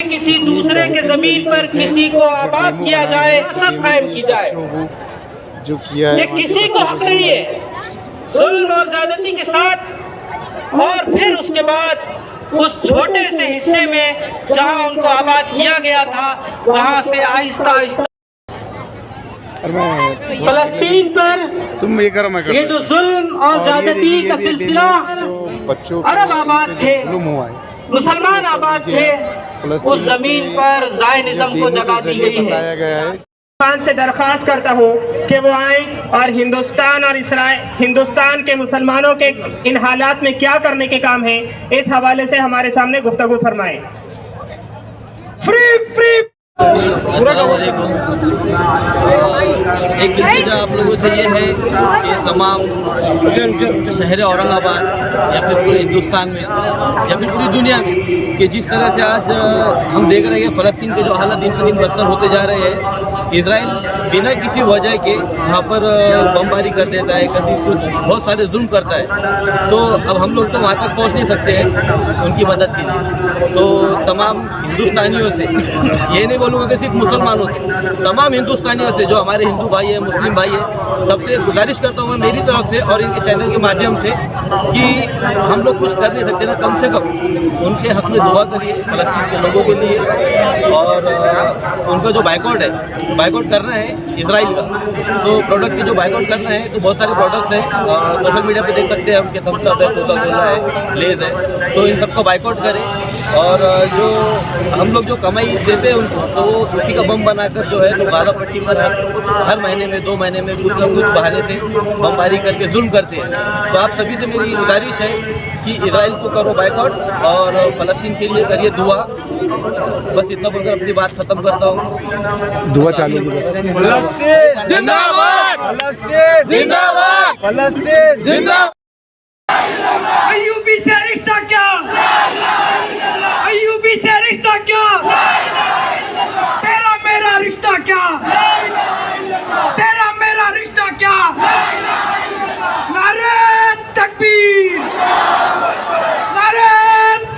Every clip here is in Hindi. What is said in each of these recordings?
किसी दूसरे के जमीन पर किसी को आबाद किया जाए, सब कायम की जाए, जो किया है ये किसी को हक नहीं है जुल्म और ज्यादती के साथ। और फिर उसके बाद उस छोटे से हिस्से में जहां उनको आबाद किया गया था, वहां से आहिस्ता आहिस्ता फलस्तीन पर तुम ये करो, मैं ये जो जुल्म और ज्यादती का सिलसिला, बच्चों अरब आबाद थे, मुसलमान आबाद थे, उस जमीन पर ज़ायनिज़्म को जगह दी गई है। पाकिस्तान से दरख्वास्त करता हूँ कि वो आए और हिंदुस्तान और इसराइल, हिंदुस्तान के मुसलमानों के इन हालात में क्या करने के काम है, इस हवाले से हमारे सामने गुफ्तगू फरमाएं। फ्री फ्री एक इल्तिजा आप लोगों से ये है कि तमाम शहर औरंगाबाद या फिर पूरे हिंदुस्तान में या फिर पूरी दुनिया में कि जिस तरह से आज हम देख रहे हैं फ़लस्तीन के जो हालात दिन पर दिन बदतर होते जा रहे हैं, इजराइल बिना किसी वजह के वहाँ पर बमबारी कर देता है, कभी कुछ बहुत सारे जुल्म करता है। तो अब हम लोग तो वहाँ तक पहुँच नहीं सकते हैं उनकी मदद के लिए। तो तमाम हिंदुस्तानियों से, ये नहीं बोलूँगा कि सिर्फ मुसलमानों से, तमाम हिंदुस्तानियों से, जो हमारे हिंदू भाई है, मुस्लिम भाई है, सबसे गुजारिश करता हूँ मैं मेरी तरफ से और इनके चैनल के माध्यम से कि हम लोग कुछ कर नहीं सकते ना, कम से कम उनके हक़ में दुआ करिए फ़लस्तीन के लोगों के लिए। और उनका जो बाइकआउट है, बाइकआउट करना है इसराइल का, तो प्रोडक्ट के जो बाइकआउट करना है, तो बहुत सारे प्रोडक्ट्स हैं, सोशल मीडिया पे देख सकते हैं हम कि थम्स अप है, कोका कोला है, लेज है, तो इन सबको बाइकआउट करें। और जो हम लोग जो कमाई देते हैं उनको, तो उसी का बम बनाकर जो है तो गाज़ा पट्टी पर हर महीने में 2 महीने में कुछ ना कुछ बहाने से बमबारी करके जुल्म करते हैं। तो आप सभी से मेरी गुजारिश है कि इजराइल को करो बाइकआउट और फ़लस्तीन के लिए करिए दुआ। बस इतना बोलकर अपनी बात ख़त्म करता हूँ। दुआ चालू। फलस्तीन जिंदाबाद, फलस्तीन जिंदाबाद, फलस्तीन जिंदाबाद। अय्यूबी से रिश्ता क्या, अय्यूबी से रिश्ता क्या, तेरा मेरा रिश्ता क्या, तेरा मेरा रिश्ता क्या, नारे तकबीर, नारे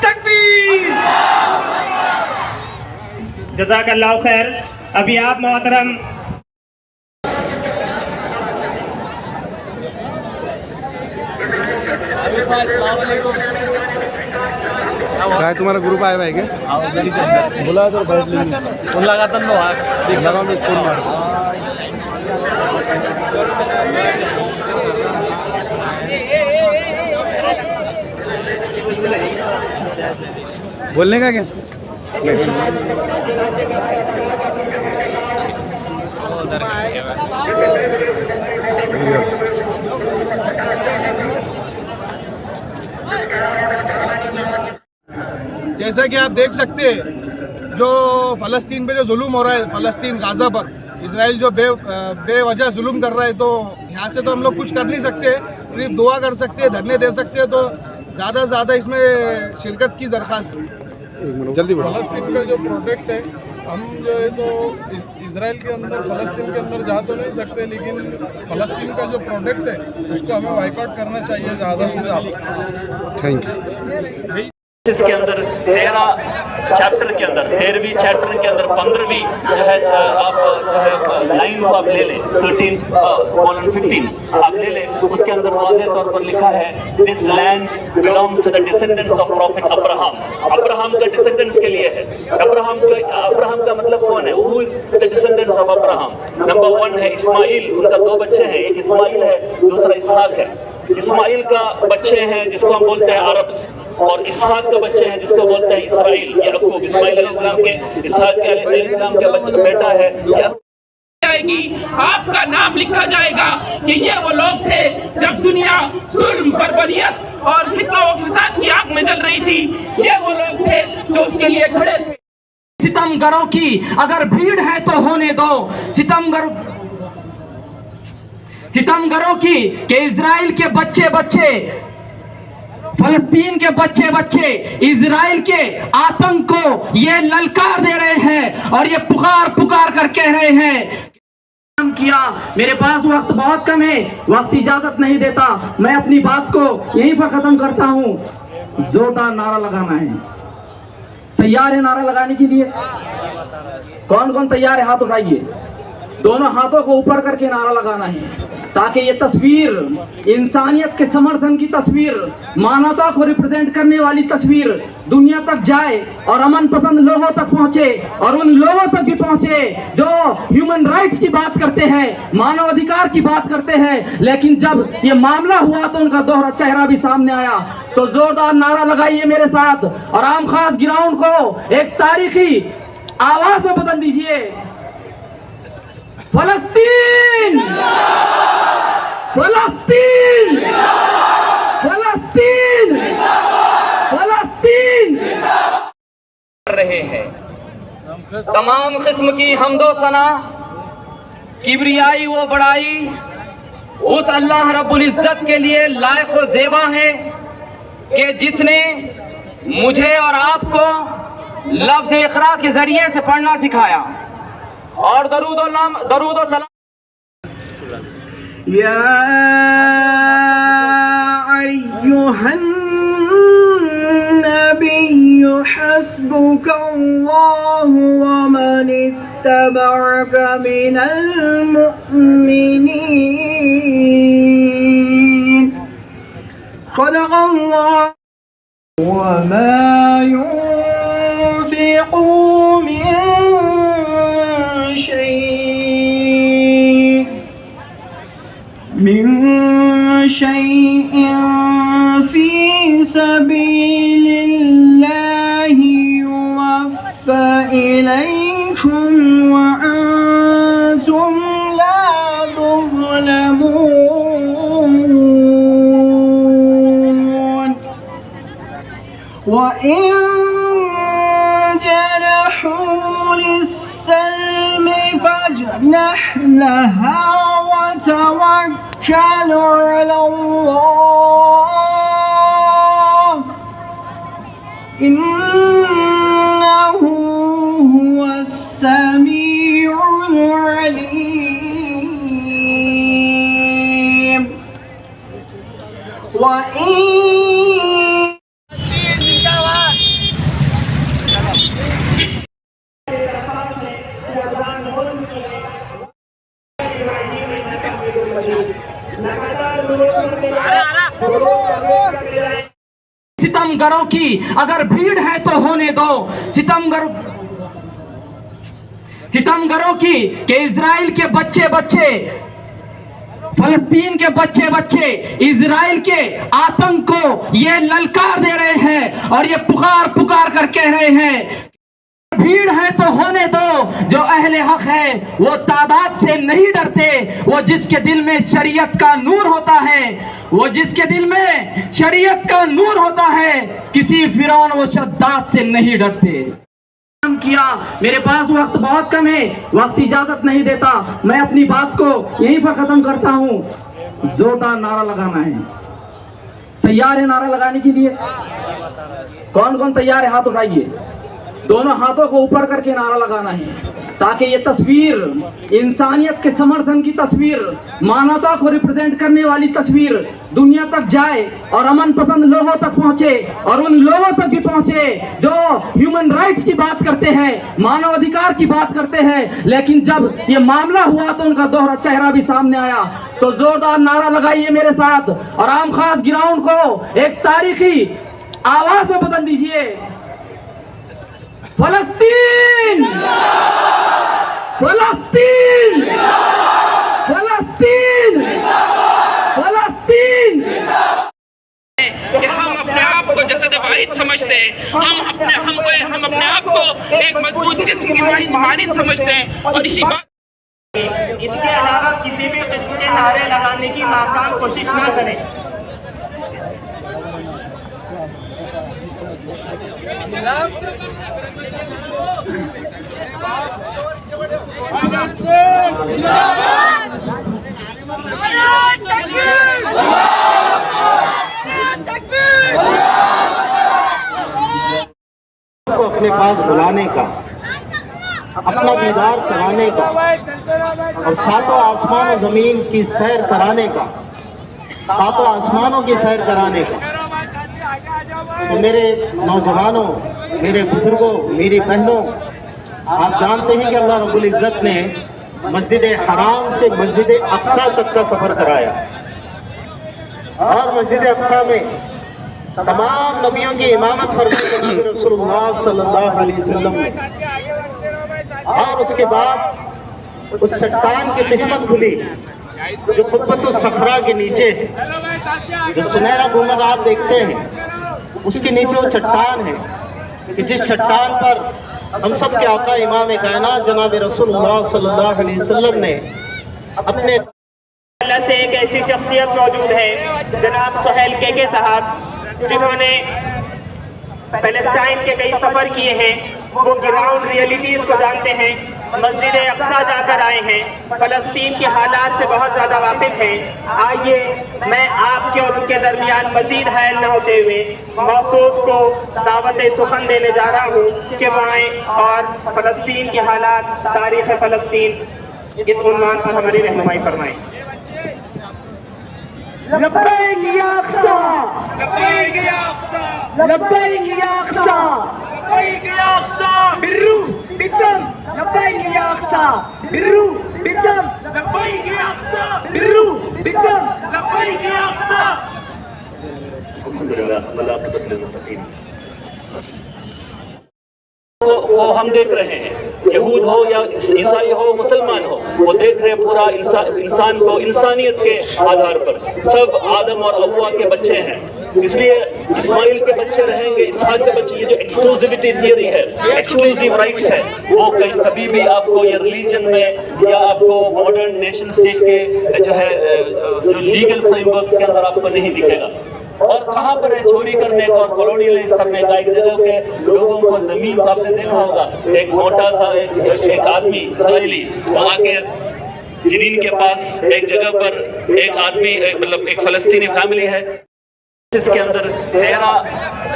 तकबीर। जज़ाकल्लाह खैर। अभी आप मोहतरम क्या है, तुम्हारा ग्रुप आया हुआ है क्या? बोला तो बैठ लेंगे, फोन लगाता लगाओ, मैं फोन मार बोलने का क्या? जैसा कि आप देख सकते हैं, जो फ़लस्तीन पे जो जुल्म हो रहा है, फ़लस्तीन गाज़ा पर इजराइल जो बेवजह जुल्म कर रहा है, तो यहाँ से तो हम लोग कुछ कर नहीं सकते, सिर्फ दुआ कर सकते हैं, धरने दे सकते हैं। तो ज़्यादा से ज़्यादा इसमें शिरकत की दरख्वास्त है। जल्दी बढ़ो। फ़लस्तीन का जो प्रोडक्ट है, हम जो है तो इजराइल के अंदर, फ़लस्तीन के अंदर जा तो नहीं सकते, लेकिन फ़लस्तीन का जो प्रोडक्ट है उसको हमें बाइकआउट करना चाहिए ज़्यादा से ज़्यादा। Thank you. इसके अंदर 13 चैप्टर के अंदर, 13वीं चैप्टर के अंदर 15वीं जो है आप जो है लाइन को आप ले लें, 13:15 आप ले लें। उसके अंदर वाज़ेह तौर पर लिखा है, this land belongs to the descendants of prophet Abraham. Abraham का डिसेंडेंट्स के लिए है। अब्राहम का मतलब कौन है? Who is the descendants of Abraham? Number 1 है इस्माइल, उनका 2 बच्चे हैं, एक इस्माइल है, दूसरा इसहाक है। इस्माइल का बच्चे हैं जिसको हम बोलते हैं अरब्स, और इसहाक के बच्चे हैं जिसको बोलते हैं इसराइल, याकूब। इस्माइल अलैहिस्सलाम के, इसहाक के अलैहिस्सलाम का बच्चा बेटा है। जाएगी, आपका नाम लिखा जाएगा कि ये वो लोग थे जब दुनिया जुल्म, बर्बरियत और फितना और फसाद की आग में जल रही थी। ये वो लोग थे जो उसके लिए खड़े थे। सितमगरों की अगर भीड़ है तो होने दो, सितमगरों की कि इजराइल के बच्चे बच्चे, फलस्तीन के बच्चे बच्चे इजराइल के आतंक को ये ललकार दे रहे हैं और ये पुकार कर कह रहे हैं किया। मेरे पास वक्त बहुत कम है, वक्त इजाजत नहीं देता। मैं अपनी बात को यहीं पर खत्म करता हूं। जोरदार नारा लगाना है, तैयार है नारा लगाने के लिए? कौन कौन तैयार है? हाथ उठाइए। दोनों हाथों को ऊपर करके नारा लगाना है ताकि ये तस्वीर इंसानियत के समर्थन की तस्वीर, मानवता को रिप्रेजेंट करने वाली तस्वीर दुनिया तक जाए और अमन पसंद लोगों तक पहुंचे, और उन लोगों तक भी पहुंचे जो ह्यूमन राइट्स की बात करते हैं, मानव अधिकार की बात करते हैं, लेकिन जब ये मामला हुआ तो उनका दोहरा चेहरा भी सामने आया। तो जोरदार नारा लगाइए मेरे साथ और आम खास ग्राउंड को एक तारीखी आवाज में बदल दीजिए। फलस्तीन, फलस्तीन, फलस्तीन, फलस्तीन कर रहे हैं। तमाम किस्म की हमदो सना, किबरियाई व बड़ाई उस अल्लाह रब्बुल इज्जत के लिए लायक व ज़ेबा है कि जिसने मुझे और आपको लफ्ज़ इक़रा के जरिए से पढ़ना सिखाया और दरूद सलाम। या अय्युहन नबिय्यु हस्बुकल्लाहु व मन इत्तबअका मिनल मुअ्मिनीन। सदक़ल्लाहु व मा युनफ़िक़ू मिन शैइन फी सबीलिल्लाहि युवफ़्फ़ा इलैकुम व अंतुम ला तुज़लमून। व इन जनहू लिस्सल्मि फज्नह लहा वतवक्कल अलल्लाह इन्नहु हुवस्समीउल अलीम। व सितमगरों की अगर भीड़ है तो होने दो, सितमगरों की कि इजराइल के बच्चे बच्चे, फलस्तीन के बच्चे बच्चे इजराइल के आतंक को ये ललकार दे रहे हैं और ये पुकार पुकार कर कह रहे हैं भीड़ है तो होने दो। जो अहले हक है वो तादाद से नहीं डरते, वो जिसके दिल में शरीयत का नूर होता है, वो जिसके दिल में शरीयत का नूर होता है, किसी फिरौन व शद्दाद से नहीं डरते। किया मेरे पास वक्त बहुत कम है, वक्त इजाजत नहीं देता, मैं अपनी बात को यहीं पर खत्म करता हूँ। जोरदार नारा लगाना है। तैयार है नारा लगाने के लिए? कौन कौन तैयार है? हाथ उठाइए। दोनों हाथों को ऊपर करके नारा लगाना है ताकि ये तस्वीर इंसानियत के समर्थन की तस्वीर, मानवता को रिप्रेजेंट करने वाली तस्वीर दुनिया तक जाए और अमन पसंद लोगों तक पहुंचे, और उन लोगों तक भी पहुंचे जो ह्यूमन राइट्स की बात करते हैं, मानव अधिकार की बात करते हैं, लेकिन जब ये मामला हुआ तो उनका दोहरा चेहरा भी सामने आया। तो जोरदार नारा लगाइए मेरे साथ और आम खास ग्राउंड को एक तारीखी आवाज में बदल दीजिए। फलस्तीन, फलस्तीन, फलस्तीन, फलस्तीन। कि हम अपने आप को जसद वाहिद समझते हैं, हम अपने आप को एक मजबूत जिस्म की मानिंद समझते हैं, और इसी बात इसके अलावा किसी भी किस्म के नारे लगाने की नाकाम कोशिश न करें। को अपने पास बुलाने का, अपना दीदार कराने का और सातों आसमान और जमीन की सैर कराने का, सातों आसमानों की सैर कराने का तो मेरे नौजवानों, मेरे बुजुर्गों, मेरी बहनों, आप जानते हैं कि अल्लाह रब्बुल इज़्ज़त ने मस्जिद हराम से मस्जिद अक्सा तक का सफ़र कराया और मस्जिद अक्सा में तमाम नबियों की इमामत फरमाई रसूलुल्लाह सल्लल्लाहु अलैहि वसल्लम ने। और उसके बाद उस चट्टान की किस्मत खुली जो कुतुब सखरा के नीचे है, जो सुनहरा गुंबद आप देखते हैं, उसके नीचे वो चट्टान है कि जिस चट्टान पर हम सब के आका इमाम कायनात जनाब रसूलुल्लाह सल्लल्लाहु अलैहि वसल्लम ने अपने अल्लाह से एक ऐसी शख्सियत मौजूद है जनाब सुहेल के साहब, जिन्होंने पैलेस्टाइन के कई सफर किए हैं, वो ग्राउंड रियलिटीज को जानते हैं, मस्जिद अक्सा जाकर आए हैं, फलस्तीन के हालात से बहुत ज़्यादा वाकिफ हैं। आइए मैं आपके और उनके दरमियान मजीद हायल न होते हुए मौसूद को दावत सुखन देने जा रहा हूँ कि वो आए और फलस्तीन के हालात, तारीख़ फलस्तीन, इस उन्वान पर हमारी रहनुमाई फरमाएं। लब्बैक या अक्सा, लब्बैक या अक्सा, लब्बैक या अक्सा, लब्बैक या अक्सा, बिर्रू बिदम, लब्बैक या अक्सा, बिर्रू बिदम, लब्बैक या अक्सा, बिर्रू बिदम, लब्बैक या अक्सा। वो हम देख रहे हैं, यहूद हो या ईसाई हो, मुसलमान हो, वो देख रहे हैं पूरा इंसान को इंसानियत के आधार पर, सब आदम और हव्वा के बच्चे हैं, इसलिए इस्माइल के बच्चे रहेंगे, इसहाक के बच्चे। ये जो एक्सक्लूसिविटी थियरी है, एक्सक्लूसिव राइट्स है, वो कभी भी आपको ये रिलीजन में या आपको मॉडर्न नेशन स्टेट के जो है जो लीगल फ्रेमवर्क के अंदर आपको नहीं दिखेगा। और कहाँ पर है चोरी करने का और कॉलोनियलाइज करने का? एक जगह के लोगों को जमीन आपने देखा होगा, एक मोटा सा एक आदमी इसराइली वहाँ के जनीन के पास एक जगह पर एक आदमी मतलब एक फलस्तीनी फैमिली है, इसके अंदर 13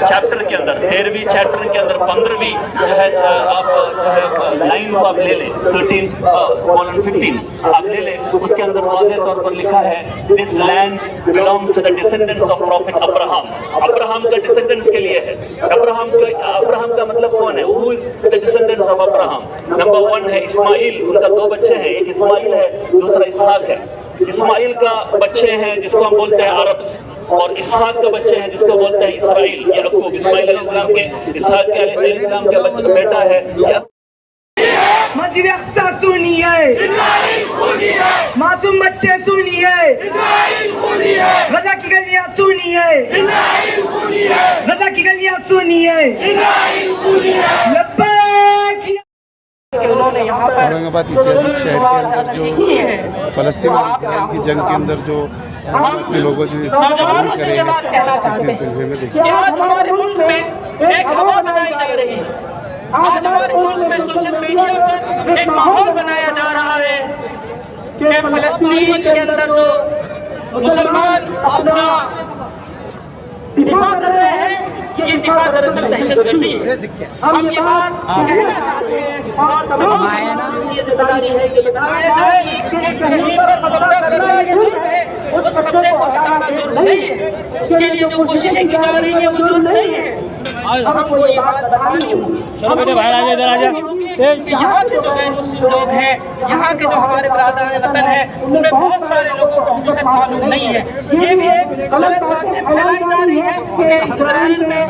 चैप्टर के अंदर 13वीं चैप्टर के अंदर 15वीं जो है आप जो है लाइन को आप ले लें, 13:15 आप ले लें, उसके अंदर वाज़ेह तौर पर लिखा है this land belongs to the descendants of prophet Abraham. Abraham का डिसेंडेंट्स के लिए है। अब्राहम का मतलब कौन है? Who is the descendants of Abraham? Number 1 है इस्माइल, उनका 2 बच्चे हैं, एक इस्माइल है, दूसरा इसहाक है। इस्माइल का बच्चे हैं जिसको हम बोलते हैं अरब्स, और इसहाक के बच्चे हैं जिसको बोलते हैं इसराइल, याकूब। इस्माइल अलैहिस्सलाम के, इसहाक के अलैहिस्सलाम का बच्चा बेटा है। मस्जिद अक्सा सुनिए, मासूम बच्चे सुनिए, गजा की गलियां सुनिए, गजा की गलियां सुनिए, लब्बैक। औरंगाबाद ऐतिहासिक शहर के अंदर जो फलस्तीन और इजराइल की जंग के अंदर जो के लोगों जो जुल्म करे हैं, इसके सिलसिले में देखिए आज हमारे मुल्क में एक हवा बनाई जा रही है। आज हमारे मुल्क में सोशल मीडिया पर एक माहौल बनाया जा रहा है कि फलस्तीन के अंदर जो मुसलमान अपना दिफा कर रहे हैं, ये दिफा दरअसल दहशतगर्दी है। हम ये बात कहना चाहते हैं और तमाम ये जिम्मेदारी है कि बताया जाए कि कश्मीर पर कब्जा करना ये जुर्म है, उस कब्जे को हटाना जुर्म नहीं है। इसके लिए जो कोशिशें की जा रही है वो जुर्म नहीं है। हमको ये बात बतानी होगी। चलो बेटे बाहर आ जाए, इधर आ जाए। यहाँ के जो है मुस्लिम लोग हैं, यहाँ के जो हमारे बिरादरान वतन है, उनमें बहुत सारे लोगों को हकीकत मालूम नहीं है। ये भी एक गलत बात फैलाई जा रही है कि इस्राइल में